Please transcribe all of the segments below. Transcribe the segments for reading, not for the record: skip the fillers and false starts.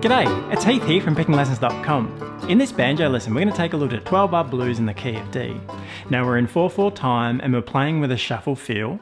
G'day, it's Heath here from pickinglessons.com. In this banjo lesson we're going to take a look at 12-bar blues in the key of D. Now we're in 4/4 time and we're playing with a shuffle feel,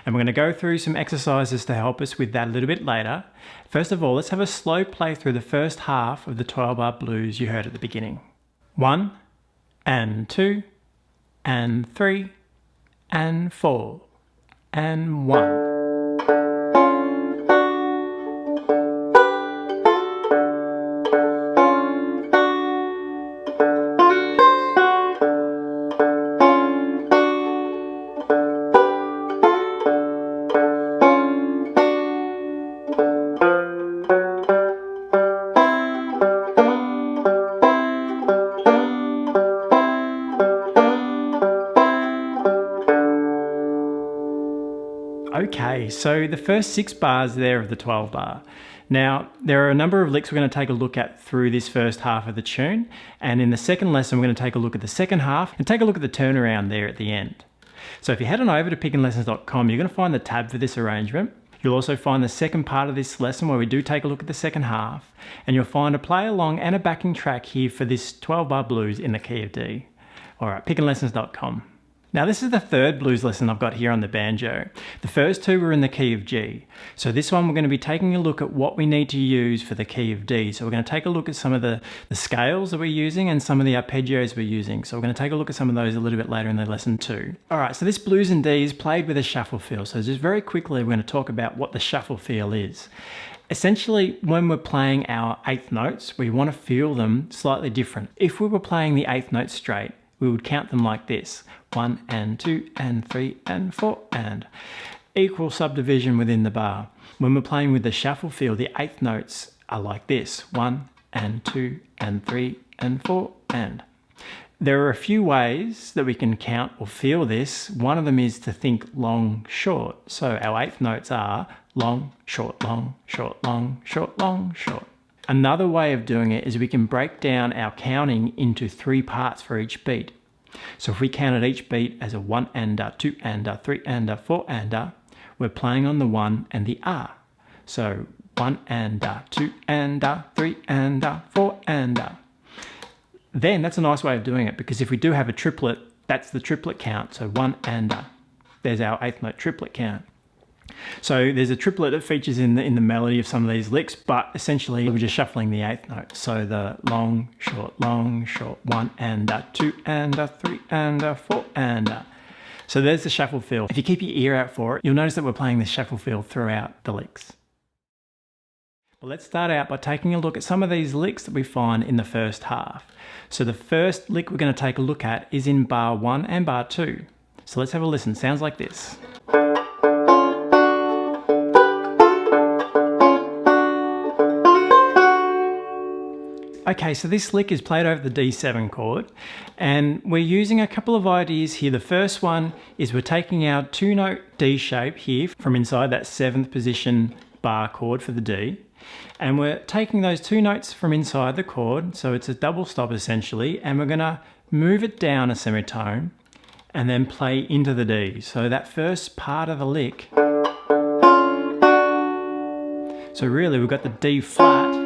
and we're going to go through some exercises to help us with that a little bit later. First of all, let's have a slow play through the first half of the 12-bar blues you heard at the beginning. 1 and 2 and 3 and 4 and 1. Okay, so the first 6 bars there of the 12 bar. Now, there are a number of licks we're going to take a look at through this first half of the tune, and in the second lesson we're going to take a look at the second half and take a look at the turnaround there at the end. So if you head on over to pickinglessons.com, you're going to find the tab for this arrangement. You'll also find the second part of this lesson where we do take a look at the second half, and you'll find a play along and a backing track here for this 12-bar blues in the key of D. Alright, pickinglessons.com. Now this is the third blues lesson I've got here on the banjo. The first two were in the key of G. So this one we're going to be taking a look at what we need to use for the key of D. So we're going to take a look at some of the scales that we're using and some of the arpeggios we're using. So we're going to take a look at some of those a little bit later in the lesson too. Alright, so this blues in D is played with a shuffle feel. So just very quickly we're going to talk about what the shuffle feel is. Essentially, when we're playing our eighth notes, we want to feel them slightly different. If we were playing the eighth note straight, we would count them like this: 1 and 2 and 3 and 4 and equal subdivision within the bar. When we're playing with the shuffle feel, the eighth notes are like this: 1 and 2 and 3 and 4 and. There are a few ways that we can count or feel this. One of them is to think long, short. So our eighth notes are long, short, long, short, long, short, long, short. Another way of doing it is we can break down our counting into 3 parts for each beat. So if we counted each beat as a 1 and a, 2 and a, 3 and a, 4 and a, we're playing on the 1 and the a. So 1 and a, 2 and a, 3 and a, 4 and a. Then that's a nice way of doing it, because if we do have a triplet, that's the triplet count. So 1 and a. There's our eighth note triplet count. So there's a triplet that features in the melody of some of these licks, but essentially we're just shuffling the eighth note. So the long, short, 1 and a, 2 and a, 3 and a, 4 and a. So there's the shuffle feel. If you keep your ear out for it, you'll notice that we're playing the shuffle feel throughout the licks. Well, let's start out by taking a look at some of these licks that we find in the first half. So the first lick we're going to take a look at is in bar 1 and bar 2. So let's have a listen. Sounds like this. Okay, so this lick is played over the D7 chord, and we're using a couple of ideas here. The first one is we're taking our 2-note D shape here from inside that 7th position bar chord for the D, and we're taking those 2 notes from inside the chord, so it's a double stop essentially, and we're going to move it down a semitone and then play into the D. So that first part of the lick, so really we've got the D flat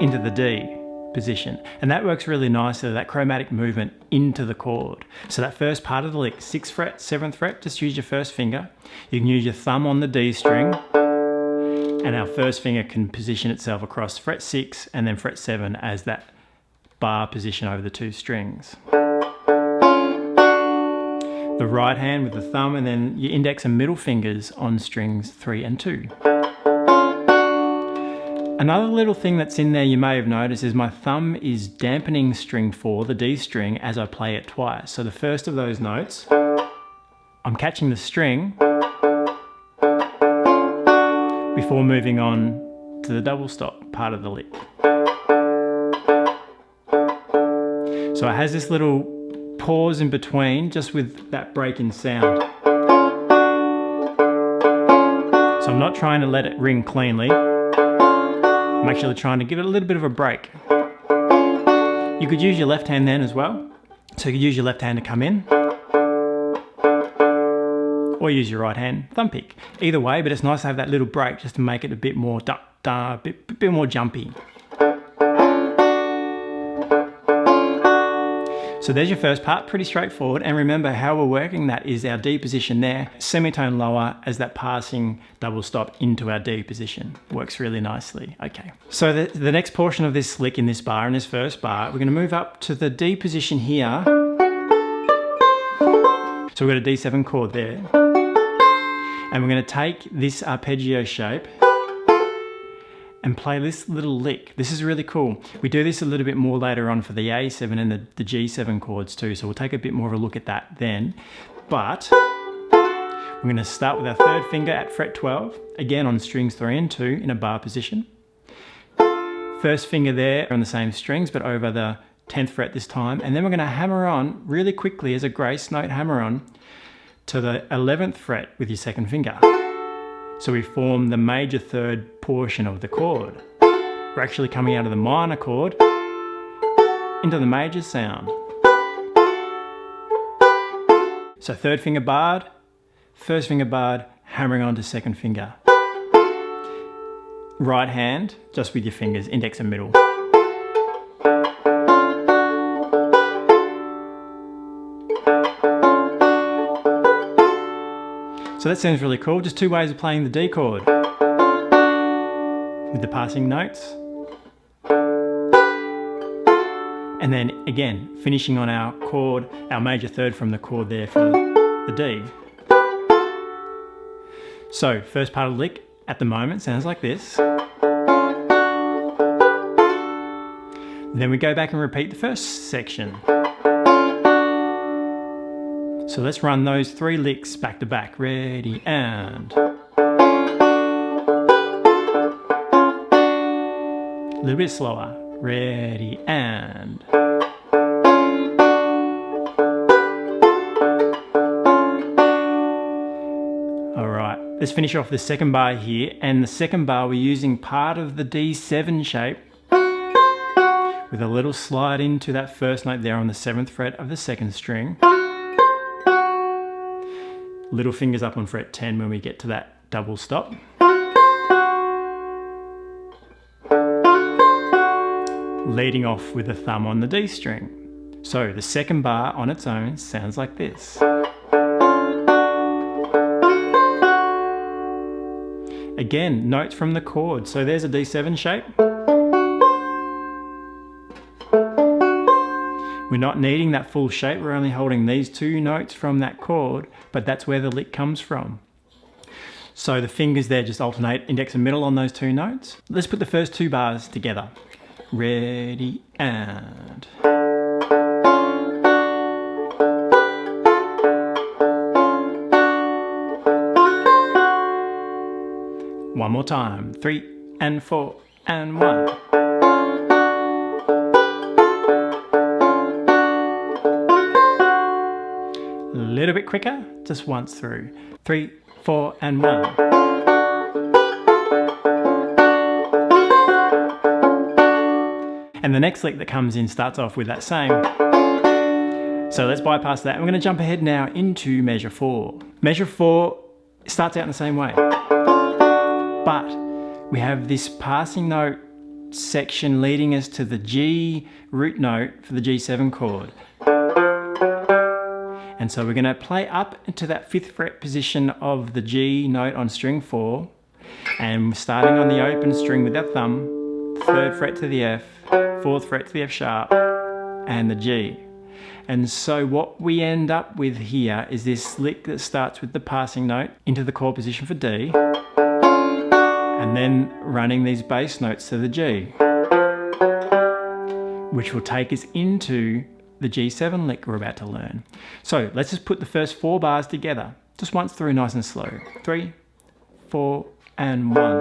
into the D position, and that works really nicely, that chromatic movement into the chord. So that first part of the lick, 6th fret, 7th fret, just use your first finger. You can use your thumb on the D string, and our first finger can position itself across fret 6 and then fret 7 as that bar position over the 2 strings. The right hand with the thumb, and then your index and middle fingers on strings 3 and 2. Another little thing that's in there you may have noticed is my thumb is dampening string 4, the D string, as I play it twice. So the first of those notes, I'm catching the string before moving on to the double stop part of the lick. So it has this little pause in between, just with that break in sound. So I'm not trying to let it ring cleanly. I'm actually trying to give it a little bit of a break. You could use your left hand then as well. So you could use your left hand to come in, or use your right hand thumb pick. Either way, but it's nice to have that little break just to make it a bit more duck, bit more jumpy. So there's your first part, pretty straightforward. And remember how we're working that is our D position there, semitone lower as that passing double stop into our D position. Works really nicely. Okay. So the next portion of this lick in this bar, in this first bar, we're going to move up to the D position here. So we've got a D7 chord there. And we're going to take this arpeggio shape and play this little lick. This is really cool. We do this a little bit more later on for the A7 and the G7 chords too, so we'll take a bit more of a look at that then. But we're going to start with our third finger at fret 12, again on strings 3 and 2 in a bar position. First finger there on the same strings, but over the 10th fret this time, and then we're going to hammer on really quickly as a grace note hammer on to the 11th fret with your second finger. So we form the major third portion of the chord. We're actually coming out of the minor chord into the major sound. So third finger barred, first finger barred, hammering onto second finger. Right hand, just with your fingers, index and middle. So that sounds really cool. Just two ways of playing the D chord with the passing notes. And then again, finishing on our chord, our major third from the chord there for the D. So first part of the lick at the moment sounds like this. Then we go back and repeat the first section. So let's run those 3 licks back to back. Ready, and. A little bit slower. Ready, and. All right, let's finish off the second bar here. And the second bar, we're using part of the D7 shape with a little slide into that first note there on the 7th fret of the second string. Little fingers up on fret 10 when we get to that double stop. Leading off with the thumb on the D string. So the second bar on its own sounds like this. Again, notes from the chord. So there's a D7 shape. We're not needing that full shape, we're only holding these 2 notes from that chord, but that's where the lick comes from. So the fingers there just alternate index and middle on those 2 notes. Let's put the first 2 bars together. Ready, and. One more time. 3 and 4 and 1. A little bit quicker, just once through. 3, 4 and 1. And the next lick that comes in starts off with that same. So let's bypass that. We're going to jump ahead now into measure 4. Measure 4 starts out in the same way. But we have this passing note section leading us to the G root note for the G7 chord. And so we're going to play up into that 5th fret position of the G note on string 4, and starting on the open string with our thumb, 3rd fret to the F, 4th fret to the F sharp, and the G. And so what we end up with here is this lick that starts with the passing note into the chord position for D, and then running these bass notes to the G, which will take us into the G7 lick we're about to learn. So let's just put the first 4 bars together, just once through nice and slow. 3, 4 and 1.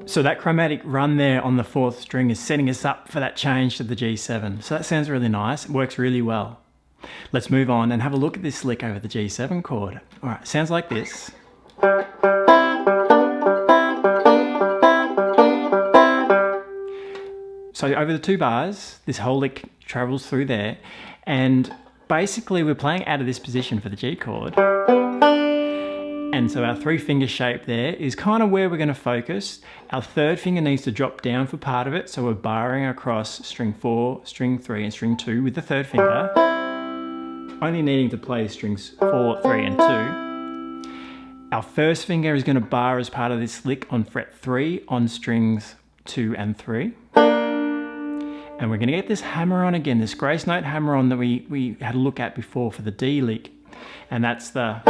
So that chromatic run there on the 4th string is setting us up for that change to the G7. So that sounds really nice, it works really well. Let's move on and have a look at this lick over the G7 chord. All right, sounds like this. So over the 2 bars, this whole lick travels through there, and basically we're playing out of this position for the G chord. And so our 3-finger shape there is kind of where we're going to focus. Our 3rd finger needs to drop down for part of it, so we're barring across string 4, string 3 and string 2 with the 3rd finger, only needing to play strings 4, 3 and 2. Our 1st finger is going to bar as part of this lick on fret 3 on strings 2 and 3. And we're going to get this hammer on again, this grace note hammer on that we had a look at before for the D lick. And that's the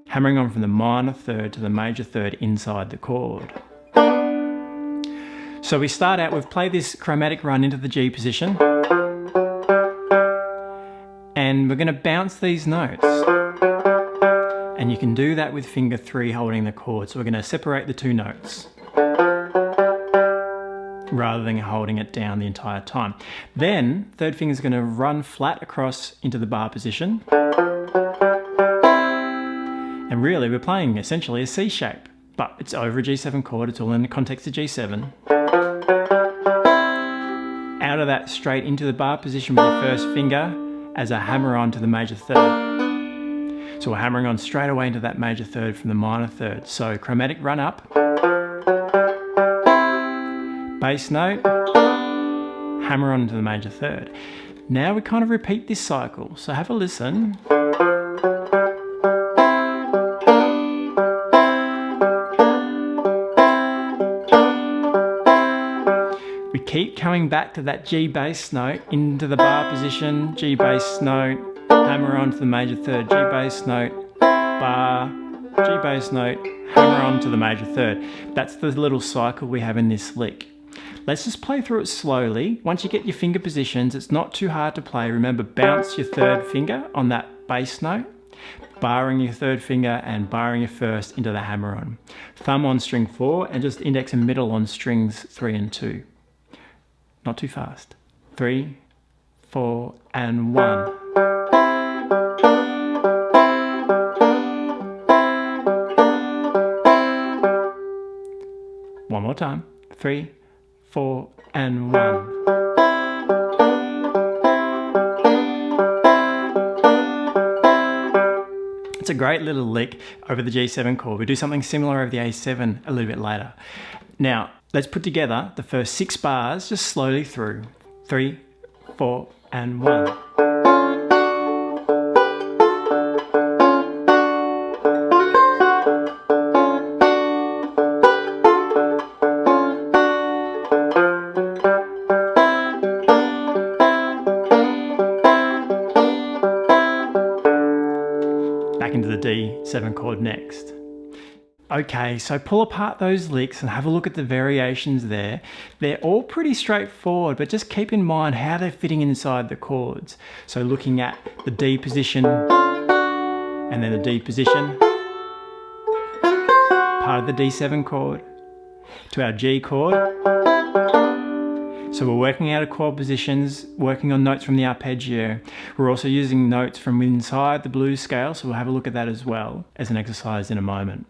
hammering on from the minor 3rd to the major 3rd inside the chord. So we start out, we've played this chromatic run into the G position. And we're going to bounce these notes. And you can do that with finger 3 holding the chord. So we're going to separate the 2 notes, rather than holding it down the entire time. Then, 3rd finger is going to run flat across into the bar position. And really, we're playing essentially a C shape, but it's over a G7 chord, it's all in the context of G7. Out of that, straight into the bar position with your 1st finger as a hammer on to the major 3rd. So we're hammering on straight away into that major 3rd from the minor 3rd. So chromatic run up, bass note, hammer on to the major 3rd. Now we kind of repeat this cycle, so have a listen. We keep coming back to that G bass note into the bar position, G bass note, hammer on to the major 3rd, G bass note, bar, G bass note, hammer on to the major 3rd. That's the little cycle we have in this lick. Let's just play through it slowly. Once you get your finger positions, it's not too hard to play. Remember, bounce your 3rd finger on that bass note, barring your 3rd finger and barring your 1st into the hammer on. Thumb on string 4 and just index and middle on strings 3 and 2. Not too fast. 3, 4 and 1. One more time. 3, 4 and 1. It's a great little lick over the G7 chord. We do something similar over the A7 a little bit later. Now, let's put together the first 6 bars just slowly through. 3, 4 and 1. Back into the D7 chord next. Okay, so pull apart those licks and have a look at the variations there. They're all pretty straightforward, but just keep in mind how they're fitting inside the chords. So looking at the D position and then the D position, part of the D7 chord, to our G chord. So we're working out of chord positions, working on notes from the arpeggio. We're also using notes from inside the blues scale, so we'll have a look at that as well as an exercise in a moment.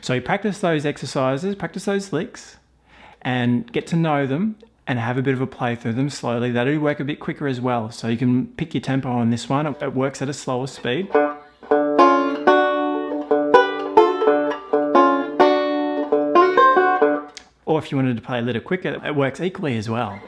So you practice those exercises, practice those licks, and get to know them and have a bit of a play through them slowly. They do work a bit quicker as well, so you can pick your tempo on this one. It works at a slower speed. Or if you wanted to play a little quicker, it works equally as well.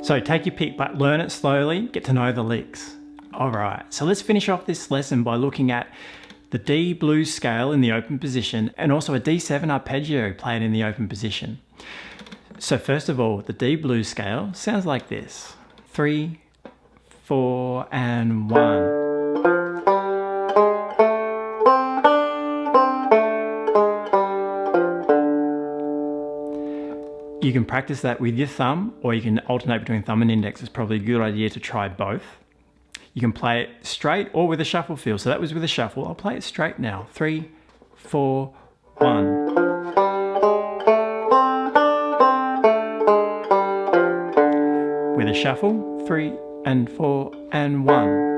So take your pick, but learn it slowly, get to know the licks. All right, so let's finish off this lesson by looking at the D blues scale in the open position and also a D7 arpeggio played in the open position. So first of all, the D blues scale sounds like this. 3, 4 and 1. You can practice that with your thumb, or you can alternate between thumb and index. It's probably a good idea to try both. You can play it straight or with a shuffle feel. So that was with a shuffle. I'll play it straight now. 3, 4, 1. With a shuffle, 3, and 4 and 1.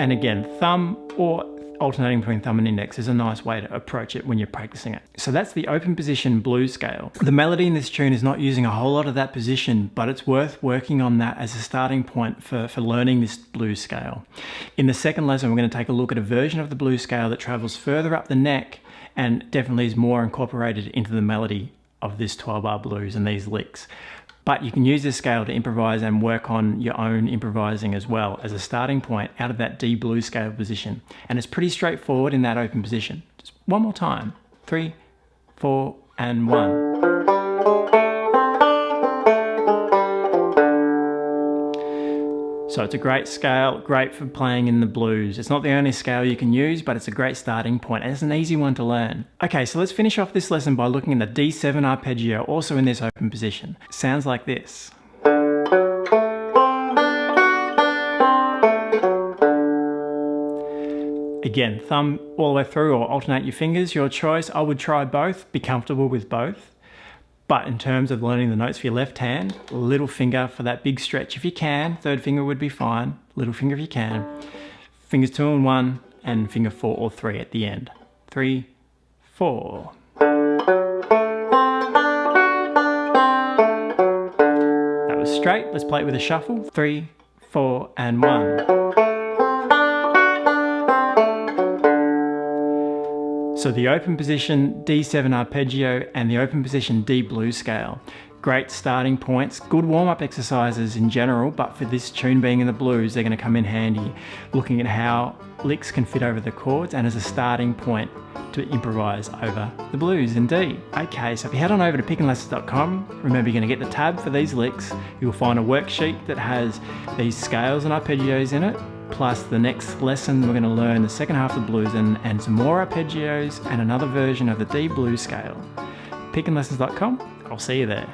And again, thumb or alternating between thumb and index is a nice way to approach it when you're practicing it. So that's the open position blues scale. The melody in this tune is not using a whole lot of that position, but it's worth working on that as a starting point for learning this blues scale. In the second lesson, we're going to take a look at a version of the blues scale that travels further up the neck and definitely is more incorporated into the melody of this 12-bar blues and these licks. But you can use this scale to improvise and work on your own improvising as well as a starting point out of that D blues scale position. And it's pretty straightforward in that open position. Just one more time. 3, 4, and 1. So it's a great scale, great for playing in the blues. It's not the only scale you can use, but it's a great starting point and it's an easy one to learn. Okay, so let's finish off this lesson by looking at the D7 arpeggio, also in this open position. It sounds like this. Again, thumb all the way through or alternate your fingers, your choice. I would try both, be comfortable with both. But in terms of learning the notes for your left hand, little finger for that big stretch if you can. Third finger would be fine. Little finger if you can. Fingers 2 and 1 and finger 4 or 3 at the end. 3, 4. That was straight. Let's play it with a shuffle. 3, 4 and 1. So the open position D7 arpeggio and the open position D blues scale. Great starting points, good warm-up exercises in general, but for this tune being in the blues, they're going to come in handy looking at how licks can fit over the chords and as a starting point to improvise over the blues in D. Okay, so if you head on over to pickandlessons.com, remember you're going to get the tab for these licks. You'll find a worksheet that has these scales and arpeggios in it. Plus the next lesson we're going to learn the second half of the blues and some more arpeggios and another version of the D blues scale. Pickandlessons.com, I'll see you there.